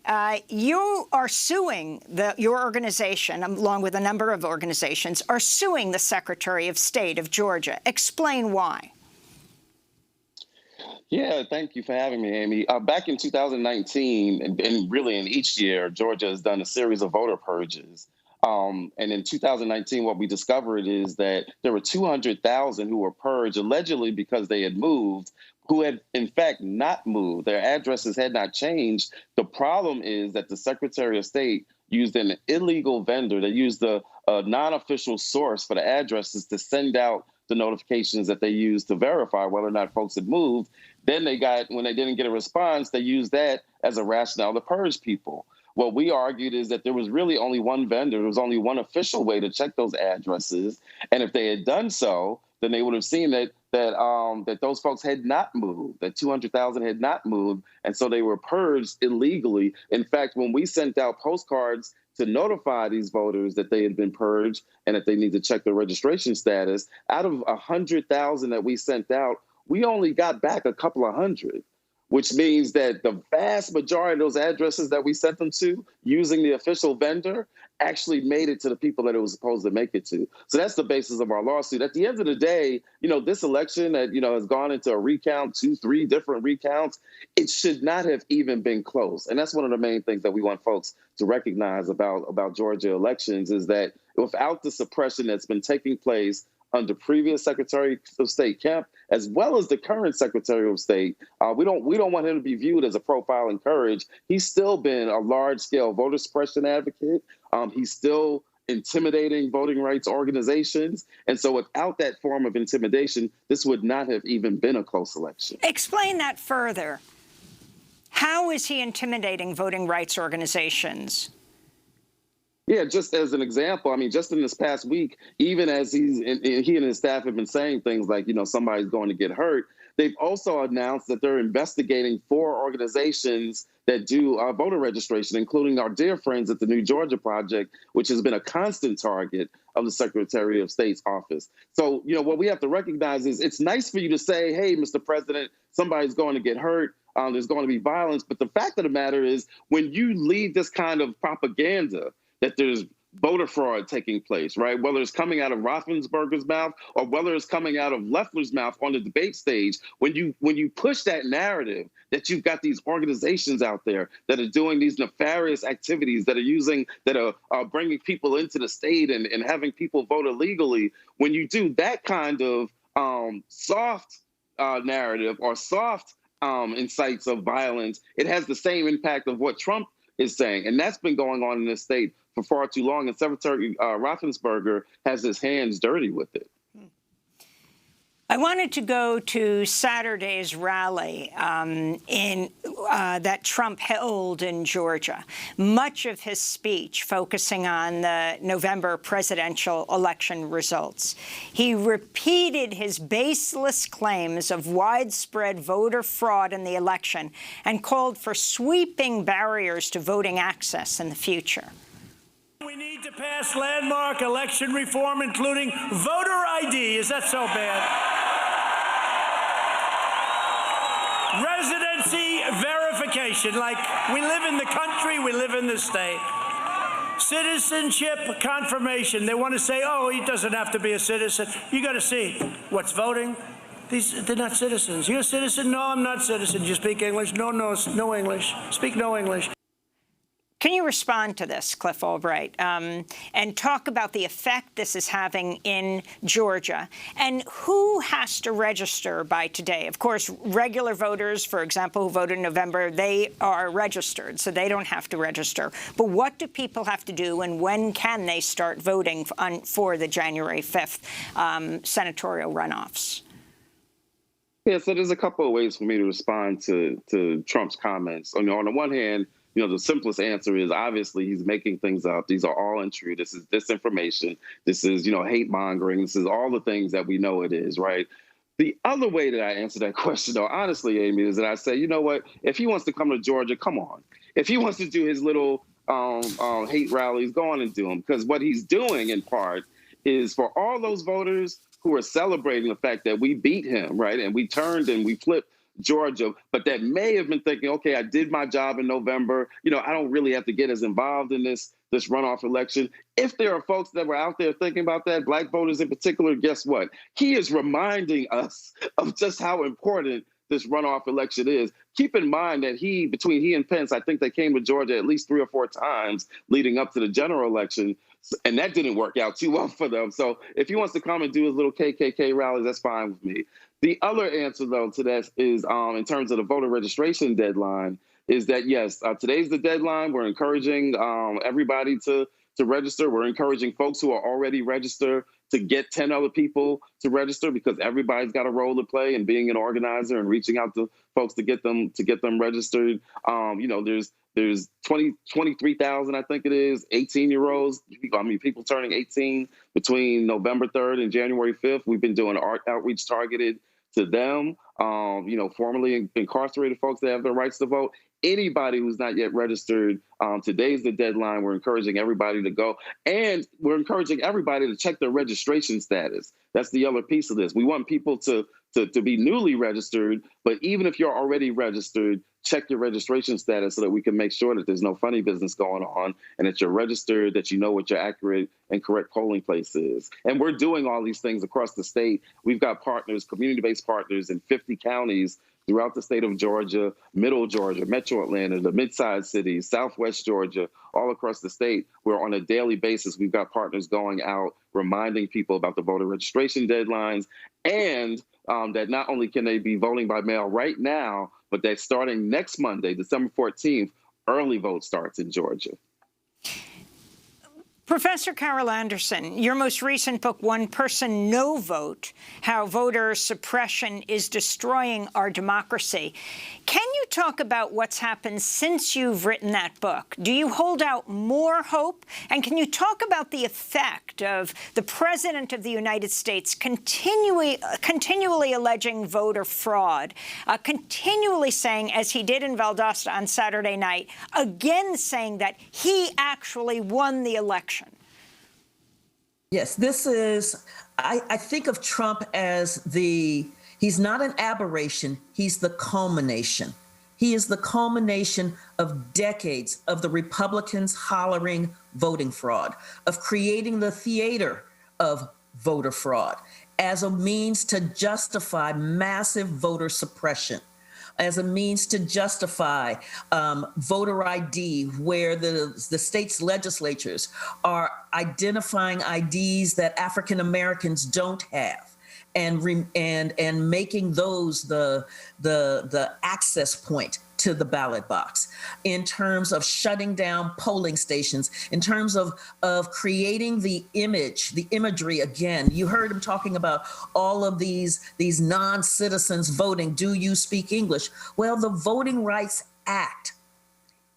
Speaker 1: you are suing your organization, along with a number of organizations, are suing the Secretary of State of Georgia. Explain why.
Speaker 17: Yeah, thank you for having me, Amy. Back in 2019, and really in each year, Georgia has done a series of voter purges. And in 2019, what we discovered is that there were 200,000 who were purged allegedly because they had moved, who had, in fact, not moved. Their addresses had not changed. The problem is that the Secretary of State used an illegal vendor. They used a non-official source for the addresses to send out the notifications that they used to verify whether or not folks had moved. Then when they didn't get a response, they used that as a rationale to purge people. What we argued is that there was really only one vendor. There was only one official way to check those addresses. And if they had done so, then they would have seen that those folks had not moved, that 200,000 had not moved, and so they were purged illegally. In fact, when we sent out postcards to notify these voters that they had been purged and that they need to check their registration status, out of 100,000 that we sent out, we only got back a couple of hundred, which means that the vast majority of those addresses that we sent them to using the official vendor actually made it to the people that it was supposed to make it to. So that's the basis of our lawsuit. At the end of the day, this election that, has gone into a recount, 2-3 different recounts, it should not have even been close. And that's one of the main things that we want folks to recognize about Georgia elections is that without the suppression that's been taking place under previous Secretary of State Kemp, as well as the current Secretary of State, we don't want him to be viewed as a profile in courage. He's still been a large-scale voter suppression advocate. He's still intimidating voting rights organizations. And so without that form of intimidation, this would not have even been a close election.
Speaker 1: Explain that further. How is he intimidating voting rights organizations?
Speaker 17: Yeah, just as an example, just in this past week, even as he and his staff have been saying things like, somebody's going to get hurt, they've also announced that they're investigating 4 organizations that do voter registration, including our dear friends at the New Georgia Project, which has been a constant target of the Secretary of State's office. So, what we have to recognize is it's nice for you to say, hey, Mr. President, somebody's going to get hurt. There's going to be violence. But the fact of the matter is when you lead this kind of propaganda, that there's voter fraud taking place, right? Whether it's coming out of Raffensperger's mouth or whether it's coming out of Loeffler's mouth on the debate stage, when you push that narrative that you've got these organizations out there that are doing these nefarious activities, that are bringing people into the state and having people vote illegally, when you do that kind of soft narrative or soft incites of violence, it has the same impact of what Trump is saying. And that's been going on in this state for far too long. And Secretary Raffensperger has his hands dirty with it.
Speaker 1: I wanted to go to Saturday's rally that Trump held in Georgia. Much of his speech focusing on the November presidential election results. He repeated his baseless claims of widespread voter fraud in the election and called for sweeping barriers to voting access in the future.
Speaker 18: We need to pass landmark election reform, including voter ID. Is that so bad? fancy verification, like we live in the country, we live in the state. Citizenship confirmation. They want to say, oh, he doesn't have to be a citizen. You got to see what's voting. They're not citizens. You're a citizen? No, I'm not citizen. You speak English? No, no English. Speak no English.
Speaker 1: Can you respond to this, Cliff Albright, and talk about the effect this is having in Georgia? And who has to register by today? Of course, regular voters, for example, who voted in November, they are registered, so they don't have to register. But what do people have to do, and when can they start voting for the January 5th senatorial runoffs?
Speaker 17: Yeah, so there's a couple of ways for me to respond to Trump's comments. On the one hand, the simplest answer is obviously he's making things up. These are all untrue. This is disinformation. This is, hate mongering. This is all the things that we know it is, right? The other way that I answer that question, though, honestly, Amy, is that I say, you know what? If he wants to come to Georgia, come on. If he wants to do his little hate rallies, go on and do them. Because what he's doing, in part, is for all those voters who are celebrating the fact that we beat him, right? And we turned and we flipped Georgia, but that may have been thinking, okay, I did my job in November. I don't really have to get as involved in this runoff election. If there are folks that were out there thinking about that, Black voters in particular, guess what? He is reminding us of just how important this runoff election is. Keep in mind that between he and Pence, I think they came to Georgia at least 3 or 4 times leading up to the general election, and that didn't work out too well for them. So if he wants to come and do his little KKK rallies, that's fine with me. The other answer, though, to that is in terms of the voter registration deadline, is that, yes, today's the deadline. We're encouraging everybody to register. We're encouraging folks who are already registered to get 10 other people to register, because everybody's got a role to play in being an organizer and reaching out to folks to get them registered. There's 23,000, I think it is, 18-year-olds. People turning 18 between November 3rd and January 5th. We've been doing outreach targeted to them, formerly incarcerated folks that have their rights to vote. Anybody who's not yet registered, today's the deadline. We're encouraging everybody to go. And we're encouraging everybody to check their registration status. That's the other piece of this. We want people to be newly registered, but even if you're already registered, check your registration status so that we can make sure that there's no funny business going on and that you're registered, that you know what your accurate and correct polling place is. And we're doing all these things across the state. We've got partners, community-based partners in 50 counties throughout the state of Georgia, Middle Georgia, Metro Atlanta, the mid-sized cities, Southwest Georgia, all across the state, where on a daily basis, we've got partners going out, reminding people about the voter registration deadlines, and that not only can they be voting by mail right now, but that starting next Monday, December 14th, early vote starts in Georgia.
Speaker 1: Professor Carol Anderson, your most recent book, One Person, No Vote, How Voter Suppression is Destroying Our Democracy. Can you talk about what's happened since you've written that book? Do you hold out more hope? And can you talk about the effect of the President of the United States continually alleging voter fraud, continually saying, as he did in Valdosta on Saturday night, again saying that he actually won the election?
Speaker 11: Yes, this is, I think of Trump as he's not an aberration, he's the culmination. He is the culmination of decades of the Republicans hollering voting fraud, of creating the theater of voter fraud as a means to justify massive voter suppression, as a means to justify voter ID, where the state's legislatures are identifying IDs that African Americans don't have, and making those the access point to the ballot box, in terms of shutting down polling stations, in terms of creating the imagery again. You heard him talking about all of these non-citizens voting. Do you speak English? Well, the Voting Rights Act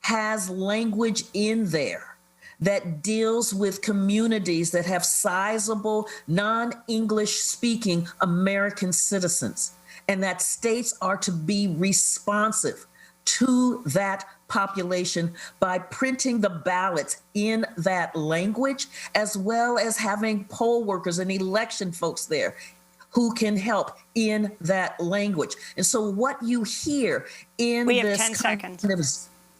Speaker 11: has language in there that deals with communities that have sizable non-English speaking American citizens, and that states are to be responsive to that population by printing the ballots in that language, as well as having poll workers and election folks there who can help in that language. And so what you hear in this kind of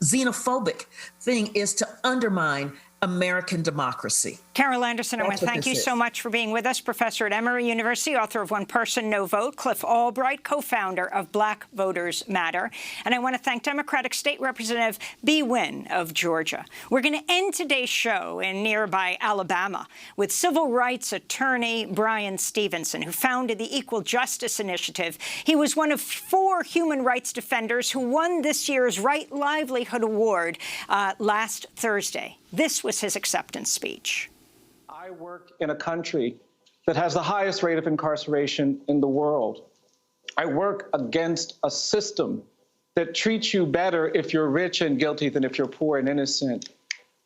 Speaker 11: xenophobic thing is to undermine American democracy.
Speaker 1: Carol Anderson, I want to thank you so much for being with us. Professor at Emory University, author of One Person, No Vote. Cliff Albright, co-founder of Black Voters Matter. And I want to thank Democratic State Representative Bee Wynn of Georgia. We're going to end today's show in nearby Alabama with civil rights attorney Bryan Stevenson, who founded the Equal Justice Initiative. He was one of 4 human rights defenders who won this year's Right Livelihood Award last Thursday. This was his acceptance speech.
Speaker 19: I work in a country that has the highest rate of incarceration in the world. I work against a system that treats you better if you're rich and guilty than if you're poor and innocent.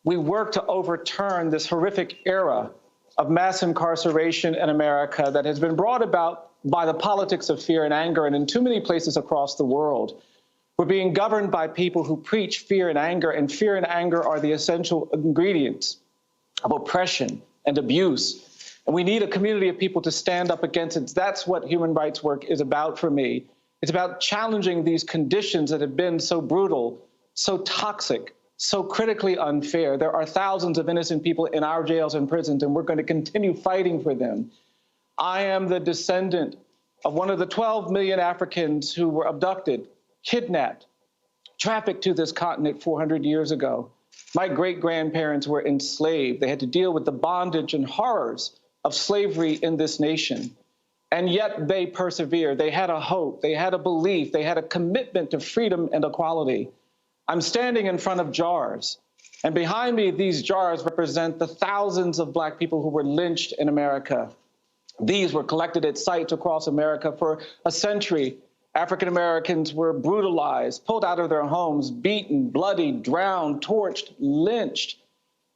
Speaker 19: We work to overturn this horrific era of mass incarceration in America that has been brought about by the politics of fear and anger, and in too many places across the world. We're being governed by people who preach fear and anger are the essential ingredients of oppression and abuse. And we need a community of people to stand up against it. That's what human rights work is about for me. It's about challenging these conditions that have been so brutal, so toxic, so critically unfair. There are thousands of innocent people in our jails and prisons, and we're going to continue fighting for them. I am the descendant of one of the 12 million Africans who were abducted, kidnapped, trafficked to this continent 400 years ago. My great-grandparents were enslaved. They had to deal with the bondage and horrors of slavery in this nation. And yet they persevered. They had a hope. They had a belief. They had a commitment to freedom and equality. I'm standing in front of jars. And behind me, these jars represent the thousands of Black people who were lynched in America. These were collected at sites across America for a century. African Americans were brutalized, pulled out of their homes, beaten, bloodied, drowned, torched, lynched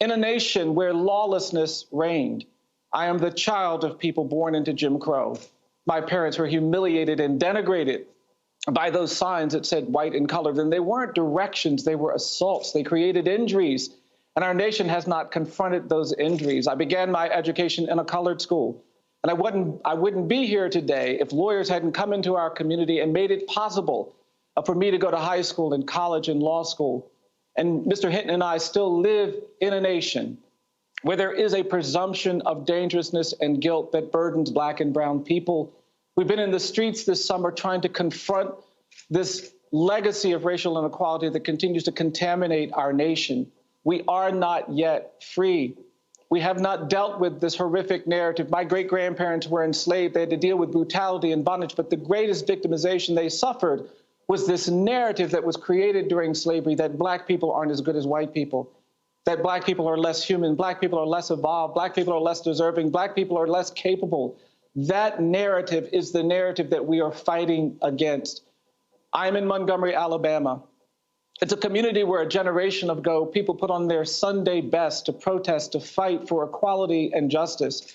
Speaker 19: in a nation where lawlessness reigned. I am the child of people born into Jim Crow. My parents were humiliated and denigrated by those signs that said white and colored. And they weren't directions, they were assaults. They created injuries. And our nation has not confronted those injuries. I began my education in a colored school. And I wouldn't be here today if lawyers hadn't come into our community and made it possible for me to go to high school and college and law school. And Mr. Hinton and I still live in a nation where there is a presumption of dangerousness and guilt that burdens Black and brown people. We've been in the streets this summer trying to confront this legacy of racial inequality that continues to contaminate our nation. We are not yet free. We have not dealt with this horrific narrative. My great-grandparents were enslaved. They had to deal with brutality and bondage, but the greatest victimization they suffered was this narrative that was created during slavery that Black people aren't as good as white people, that Black people are less human, Black people are less evolved, Black people are less deserving, Black people are less capable. That narrative is the narrative that we are fighting against. I'm in Montgomery, Alabama. It's a community where a generation ago, people put on their Sunday best to protest, to fight for equality and justice.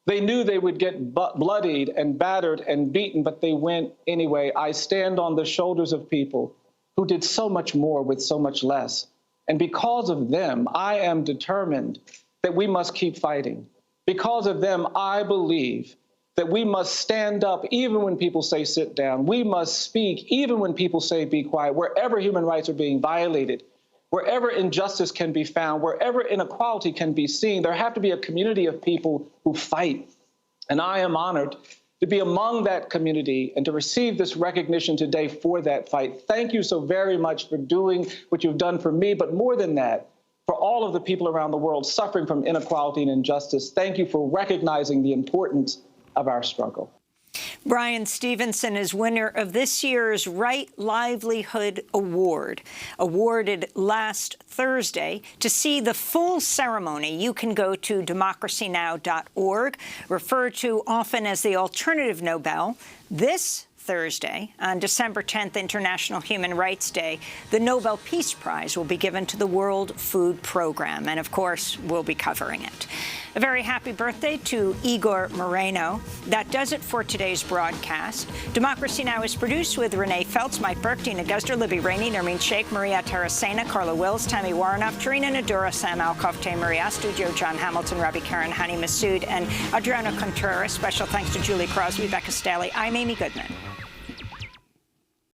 Speaker 19: They knew they would get bloodied and battered and beaten, but they went anyway. I stand on the shoulders of people who did so much more with so much less. And because of them, I am determined that we must keep fighting. Because of them, I believe that we must stand up even when people say sit down. We must speak even when people say be quiet. Wherever human rights are being violated, wherever injustice can be found, wherever inequality can be seen, there have to be a community of people who fight. And I am honored to be among that community and to receive this recognition today for that fight. Thank you so very much for doing what you've done for me, but more than that, for all of the people around the world suffering from inequality and injustice. Thank you for recognizing the importance of our struggle.
Speaker 1: Bryan Stevenson is winner of this year's Right Livelihood Award, awarded last Thursday. To see the full ceremony, you can go to democracynow.org, referred to often as the Alternative Nobel. This Thursday, on December 10th, International Human Rights Day, the Nobel Peace Prize will be given to the World Food Program, and of course, we'll be covering it. A very happy birthday to Igor Moreno. That does it for today's broadcast. Democracy Now! Is produced with Renee Feltz, Mike Burke, Dina Guzder, Libby Rainey, Nermeen Sheikh, Maria Tarasena, Carla Wills, Tammy Warnoff, Tarina Nadura, Sam Alcoff, Tay Maria, Studio John Hamilton, Ravi Karen, Hani Masood, and Adriana Contreras. Special thanks to Julie Crosby, Becca Staley. I'm Amy Goodman.